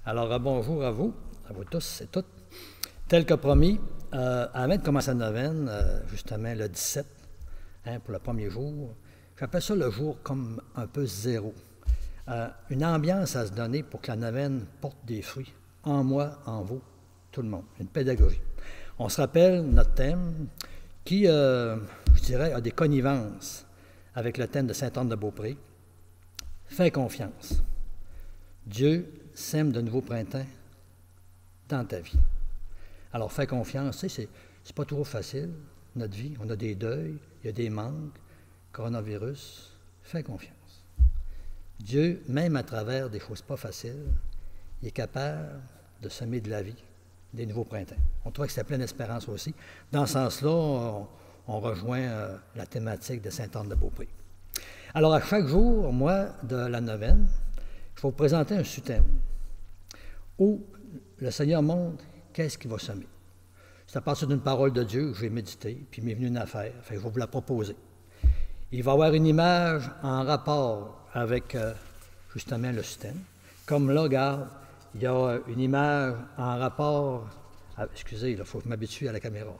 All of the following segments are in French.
Alors, bonjour à vous tous et toutes. Tel que promis, Ahmed commence sa neuvaine, justement le 17, pour le premier jour. J'appelle ça le jour comme un peu zéro. Une ambiance à se donner pour que la neuvaine porte des fruits, en moi, en vous, tout le monde. Une pédagogie. On se rappelle notre thème qui, je dirais, a des connivences avec le thème de Sainte-Anne-de-Beaupré. Fais confiance. Dieu sème de nouveaux printemps dans ta vie. Alors, fais confiance, tu sais, c'est pas toujours facile, notre vie. On a des deuils, il y a des manques, coronavirus. Fais confiance. Dieu, même à travers des choses pas faciles, il est capable de semer de la vie, des nouveaux printemps. On trouve que c'est pleine d'espérance aussi. Dans ce sens-là, on rejoint la thématique de Sainte-Anne-de-Beaupré. Alors, à chaque jour, moi, de la neuvaine, je vais vous présenter un sous-thème où le Seigneur montre qu'est-ce qu'il va semer. C'est à partir d'une parole de Dieu que je vais méditer, puis m'est venue une affaire, je vais vous la proposer. Il va y avoir une image en rapport avec justement le sous-thème. Comme là, regarde, il y a une image en rapport, excusez, il faut que je m'habitue à la caméra,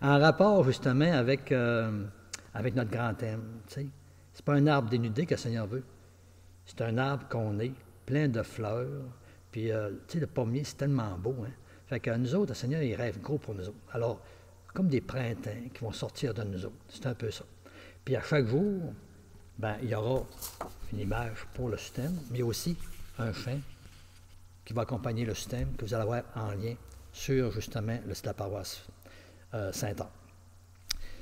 en rapport justement avec notre grand thème. Tu sais. C'est pas un arbre dénudé que le Seigneur veut. C'est un arbre qu'on est, plein de fleurs. Puis, tu sais, le pommier, c'est tellement beau, hein? Fait que nous autres, le Seigneur, il rêve gros pour nous autres. Alors, comme des printemps qui vont sortir de nous autres. C'est un peu ça. Puis, à chaque jour, ben, il y aura une image pour le sous-thème, mais aussi un chant qui va accompagner le sous-thème que vous allez avoir en lien sur, justement, le site de la paroisse Sainte-Anne.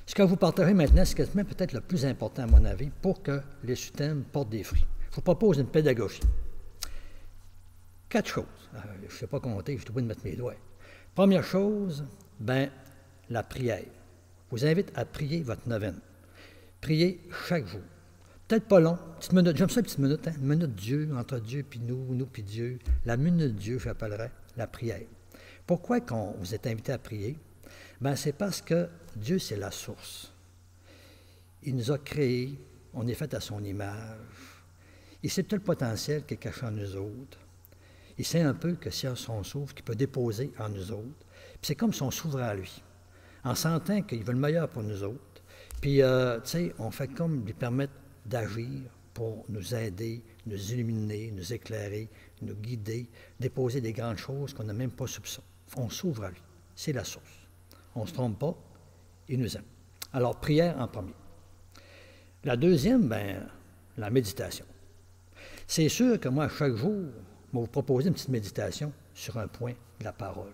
Ce que vous partagez maintenant, c'est quasiment peut-être le plus important, à mon avis, pour que les sous-thèmes portent des fruits. Je vous propose une pédagogie. 4 choses. Je ne sais pas compter, je suis obligé de mettre mes doigts. Première chose, ben, la prière. Je vous invite à prier votre neuvaine. Priez chaque jour. Peut-être pas long, petite minute. J'aime ça, une petite minute, hein? Une minute Dieu, entre Dieu puis nous puis Dieu. La minute Dieu, j'appellerais la prière. Pourquoi qu'on vous est invité à prier? Ben, c'est parce que Dieu, c'est la source. Il nous a créés, on est fait à son image. Il sait tout le potentiel qui est caché en nous autres. Il sait un peu que s'il y a son souffle qu'il peut déposer en nous autres. Puis c'est comme son s'ouvre à lui, en sentant qu'il veut le meilleur pour nous autres. Puis, tu sais, on fait comme lui permettre d'agir pour nous aider, nous illuminer, nous éclairer, nous guider, déposer des grandes choses qu'on n'a même pas soupçonné. On s'ouvre à lui. C'est la source. On ne se trompe pas, il nous aime. Alors, prière en premier. La deuxième, ben, la méditation. C'est sûr que moi, chaque jour, je vais vous proposer une petite méditation sur un point de la parole.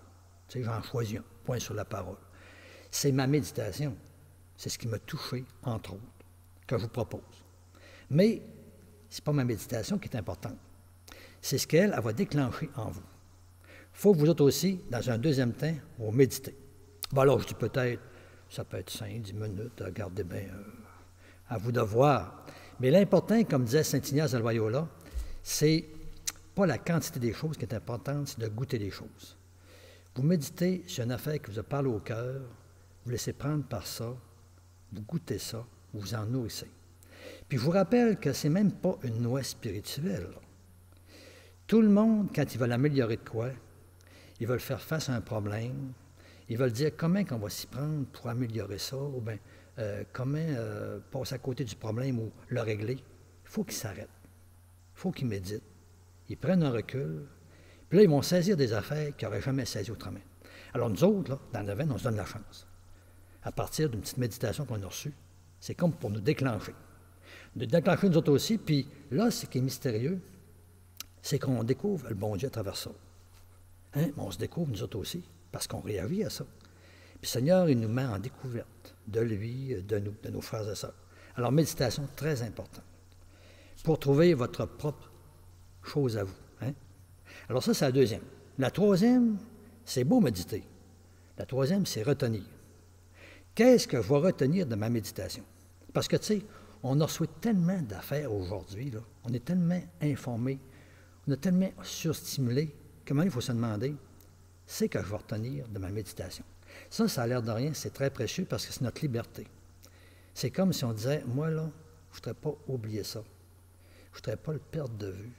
Tu sais, j'en choisis un point sur la parole. C'est ma méditation. C'est ce qui m'a touché, entre autres, que je vous propose. Mais ce n'est pas ma méditation qui est importante. C'est ce qu'elle va déclencher en vous. Il faut que vous autres aussi, dans un deuxième temps, vous méditez. Bon, alors, je dis peut-être, ça peut être 5, 10 minutes, regardez bien, à vous de voir. Mais l'important, comme disait saint Ignace de Loyola, c'est pas la quantité des choses qui est importante, c'est de goûter les choses. Vous méditez sur une affaire qui vous a parlé au cœur, vous laissez prendre par ça, vous goûtez ça, vous vous en nourrissez. Puis je vous rappelle que c'est même pas une noix spirituelle. Là. Tout le monde, quand ils veulent améliorer de quoi, ils veulent faire face à un problème, ils veulent dire comment on va s'y prendre pour améliorer ça, ou bien comment passer à côté du problème ou le régler. Il faut qu'ils s'arrêtent. Il faut qu'ils méditent. Ils prennent un recul, puis là, ils vont saisir des affaires qu'ils n'auraient jamais saisies autrement. Alors nous autres, là, dans le neuvaine, on se donne la chance. À partir d'une petite méditation qu'on a reçue, c'est comme pour nous déclencher. Nous déclencher nous autres aussi, puis là, ce qui est mystérieux, c'est qu'on découvre le bon Dieu à travers ça. Hein? On se découvre nous autres aussi, parce qu'on réagit à ça. Puis le Seigneur, il nous met en découverte de lui, de nous, de nos frères et sœurs. Alors, méditation, très importante, pour trouver votre propre chose à vous. Hein? Alors ça, c'est la deuxième. La troisième, c'est beau méditer. La troisième, c'est retenir. Qu'est-ce que je vais retenir de ma méditation? Parce que, tu sais, on a reçu tellement d'affaires aujourd'hui, là. On est tellement informés, on est tellement surstimulés, comment il faut se demander, c'est que je vais retenir de ma méditation. Ça a l'air de rien, c'est très précieux parce que c'est notre liberté. C'est comme si on disait, moi, là, je ne voudrais pas oublier ça. Je ne voudrais pas le perdre de vue.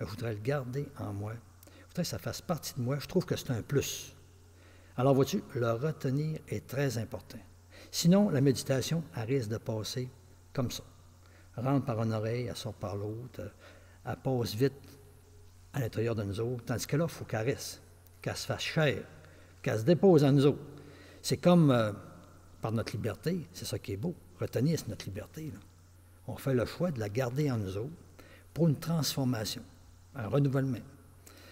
Je voudrais le garder en moi. Je voudrais que ça fasse partie de moi. Je trouve que c'est un plus. Alors, vois-tu, le retenir est très important. Sinon, la méditation, elle risque de passer comme ça. Elle rentre par une oreille, elle sort par l'autre, elle passe vite à l'intérieur de nous autres. Tandis que là, il faut qu'elle reste, qu'elle se fasse chair, qu'elle se dépose en nous autres. C'est comme par notre liberté, c'est ça qui est beau. Retenir, c'est notre liberté. Là. On fait le choix de la garder en nous autres pour une transformation, un renouvellement,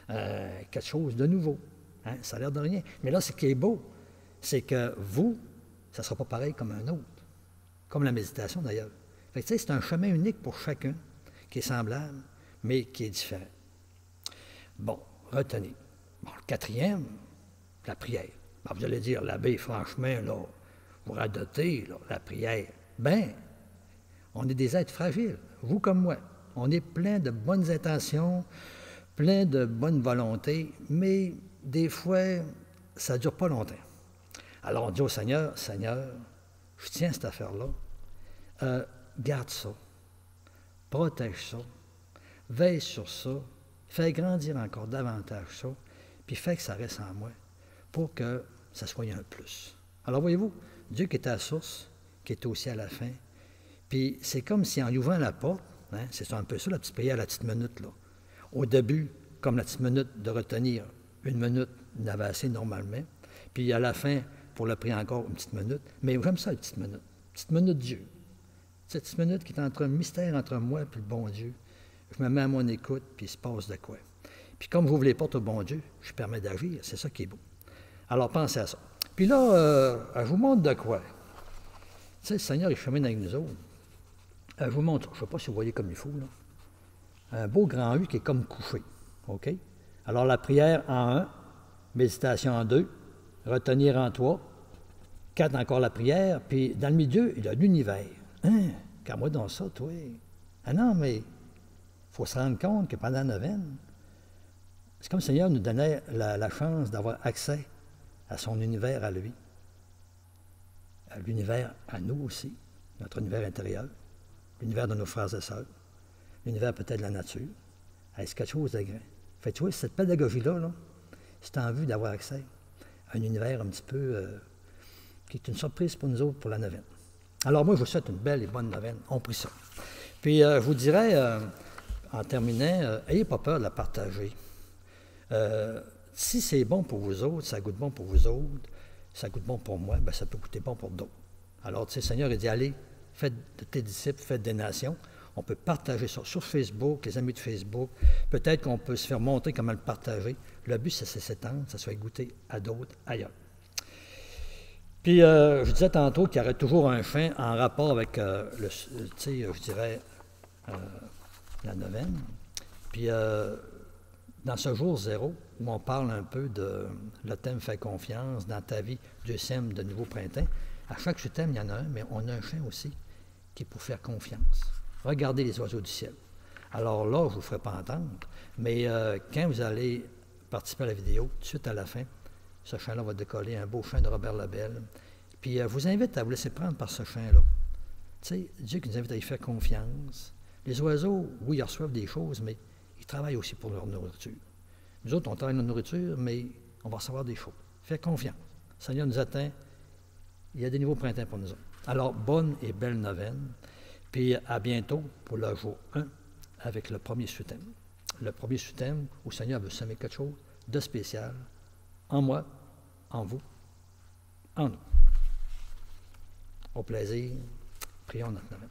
quelque chose de nouveau. Hein? Ça a l'air de rien. Mais là, ce qui est beau, c'est que vous, ça ne sera pas pareil comme un autre, comme la méditation d'ailleurs. Fait que, c'est un chemin unique pour chacun, qui est semblable, mais qui est différent. Bon, retenez. Bon, le quatrième, la prière. Ben, vous allez dire, l'abbé, franchement, là, vous radotez, là, la prière. Ben, on est des êtres fragiles, vous comme moi. On est plein de bonnes intentions, plein de bonne volonté, mais des fois, ça ne dure pas longtemps. Alors on dit au Seigneur, Seigneur, je tiens cette affaire-là, garde ça, protège ça, veille sur ça, fais grandir encore davantage ça, puis fais que ça reste en moi pour que ça soit un plus. Alors voyez-vous, Dieu qui est à la source, qui est aussi à la fin, puis c'est comme si en lui ouvrant la porte, hein, c'est un peu ça la petite prière à la petite minute, là. Au début, comme la petite minute de retenir, une minute, il avait assez normalement, puis à la fin, pour le prier encore une petite minute, mais j'aime ça, la petite minute Dieu. Cette petite minute qui est entre un mystère entre moi et le bon Dieu. Je me mets à mon écoute, puis il se passe de quoi. Puis comme j'ouvre les portes au bon Dieu, je permets d'agir, c'est ça qui est beau. Alors pensez à ça. Puis là, je vous montre de quoi. Tu sais, le Seigneur, il chemine avec nous autres. Je vous montre, je ne sais pas si vous voyez comme il faut, là. Un beau grand U qui est comme couché. OK? Alors la prière en 1, méditation en 2, retenir en 3, 4 encore la prière, puis dans le milieu, il y a l'univers. Hein? Car moi dans ça, toi. Ah non, mais il faut se rendre compte que pendant la neuvaine, c'est comme le Seigneur nous donnait la chance d'avoir accès à son univers à lui. À l'univers à nous aussi, notre univers intérieur, l'univers de nos frères et sœurs, l'univers peut-être de la nature. C'est quelque chose de grand. Fait tu vois, cette pédagogie-là, là, c'est en vue d'avoir accès à un univers un petit peu qui est une surprise pour nous autres pour la neuvaine. Alors moi, je vous souhaite une belle et bonne neuvaine. On prie ça. Puis je vous dirais, en terminant, ayez pas peur de la partager. Si c'est bon pour vous autres, ça goûte bon pour vous autres, ça goûte bon pour moi, bien, ça peut goûter bon pour d'autres. Alors, tu sais, le Seigneur, il dit, allez, faites de tes disciples, faites des nations. On peut partager ça sur Facebook, les amis de Facebook. Peut-être qu'on peut se faire montrer comment le partager. Le but, c'est s'étendre, ça soit goûté à d'autres ailleurs. Puis, je disais tantôt qu'il y aurait toujours un fin en rapport avec, tu sais, je dirais, la neuvaine. Puis, dans ce jour zéro, où on parle un peu de le thème « Fais confiance » dans ta vie, deuxième de nouveau printemps, à chaque thème, il y en a un, mais on a un chant aussi qui est pour faire confiance. Regardez les oiseaux du ciel. Alors là, je ne vous ferai pas entendre, mais quand vous allez participer à la vidéo, tout de suite à la fin, ce chant-là va décoller, un beau chant de Robert Lebel. Puis je vous invite à vous laisser prendre par ce chant-là. Tu sais, Dieu qui nous invite à y faire confiance. Les oiseaux, oui, ils reçoivent des choses, mais ils travaillent aussi pour leur nourriture. Nous autres, on travaille notre nourriture, mais on va recevoir des choses. Faire confiance. Le Seigneur nous attend. Il y a des nouveaux printemps pour nous autres. Alors, bonne et belle neuvaine. Puis à bientôt pour le jour 1 avec le premier sous-thème. Le premier sous-thème où le Seigneur veut semer quelque chose de spécial en moi, en vous, en nous. Au plaisir, prions notre neuvaine.